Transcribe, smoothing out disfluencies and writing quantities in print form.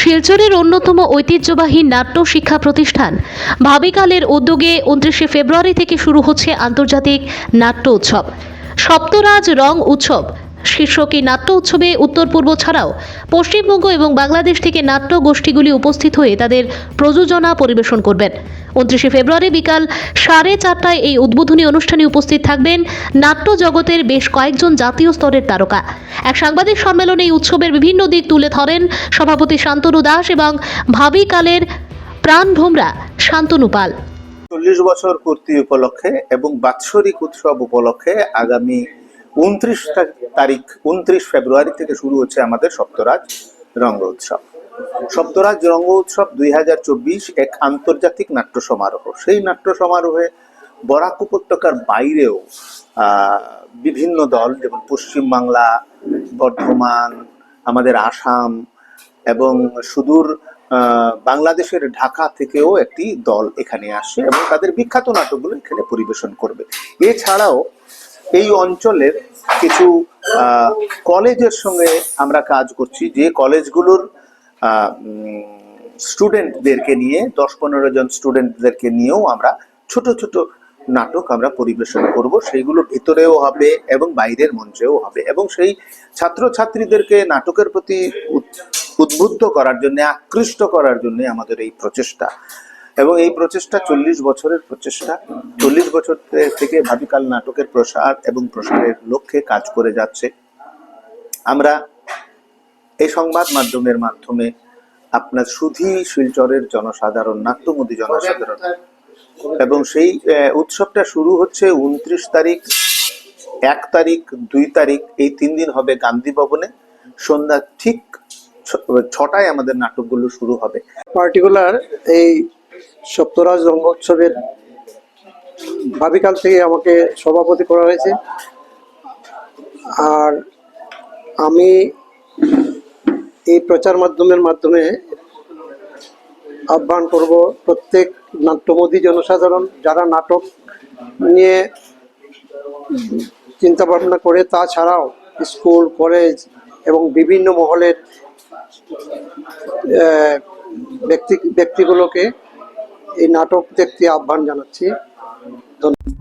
শিলচরের অন্যতম ঐতিহ্যবাহী নাট্য শিক্ষা প্রতিষ্ঠান ভাবিকালের উদ্যোগে 29 ফেব্রুয়ারি থেকে শুরু হচ্ছে আন্তর্জাতিক নাট্য উৎসব। সপ্তরাজ রং উৎসব শীর্ষক এই নাট্য উৎসবে উত্তর পূর্ব ছাড়াও পশ্চিমবঙ্গ এবং বাংলাদেশ থেকে নাট্য গোষ্ঠীগুলি উপস্থিত হয়ে তাদের প্রযোজনা পরিবেশন করবেন। 29 ফেব্রুয়ারি বিকাল 4:30টায় এই উদ্বোধনী অনুষ্ঠানে উপস্থিত থাকবেন নাট্য জগতের বেশ কয়েকজন জাতীয় স্তরের তারকা। এক সাংবাদিক সম্মেলনে এই উৎসবের বিভিন্ন দিক তুলে ধরেন সভাপতি শান্তনু দাস এবং ভাবিকালের প্রাণভোমরা শান্তনু পাল। 40 বছর পূর্তি উপলক্ষে এবং বাৎসরিক উৎসব উপলক্ষে আগামী 29 ফেব্রুয়ারি থেকে শুরু হচ্ছে আমাদের সপ্তরাজ রঙ্গ উৎসব। সপ্তরাজ রঙ্গ উৎসব 2024 এক আন্তর্জাতিক নাট্য সমারোহ। সেই নাট্য সমারোহে বরাক উপত্যকার বাইরেও বিভিন্ন দল, যেমন পশ্চিমবাংলা, বর্ধমান, আমাদের আসাম এবং সুদূর বাংলাদেশের ঢাকা থেকেও একটি দল এখানে আসে এবং তাদের বিখ্যাত নাটকগুলো এখানে পরিবেশন করবে। এছাড়াও এই অঞ্চলের কিছু কলেজের সঙ্গে আমরা কাজ করছি, যে কলেজগুলোর স্টুডেন্টদেরকে নিয়ে 10-15 জন স্টুডেন্টদেরকে নিয়েও আমরা ছোট ছোট নাটক আমরা পরিবেশন করব। সেইগুলো ভিতরেও হবে এবং বাইরের মঞ্চেও হবে এবং সেই ছাত্রছাত্রীদেরকে নাটকের প্রতি উদ্বুদ্ধ করার জন্য, আকৃষ্ট করার জন্য আমাদের এই প্রচেষ্টা। এবং এই প্রচেষ্টা 40 বছরের প্রচেষ্টা। 40 বছর থেকে ভাবিকাল নাটকের প্রসার এবং প্রসারের লক্ষ্যে কাজ করে যাচ্ছে। আমরা এই সংবাদ মাধ্যমের মাধ্যমে আপনার শুধু শিলচরের জনসাধারণ, নাট্যমোদী জনসাধারণ, এবং সেই উৎসবটা শুরু হচ্ছে 29 তারিখ, 1 তারিখ, 2 তারিখ, এই 3 দিন হবে গান্ধী ভবনে। সন্ধ্যা ঠিক 6টায় আমাদের নাটকগুলো শুরু হবে। পার্টিকুলার এই সপ্তরাজ রঙ্গোৎসবের ভাবিকাল থেকে আমাকে সভাপতি করা হয়েছে, আর আমি এই প্রচার মাধ্যমের মাধ্যমে আহ্বান করব প্রত্যেক নাট্যমোদী জনসাধারণ যারা নাটক নিয়ে চিন্তা ভাবনা করে, তাছাড়াও স্কুল, কলেজ এবং বিভিন্ন মহলের ব্যক্তিগুলোকে এই নাটক দেখতে আহ্বান জানাচ্ছি। ধন্যবাদ।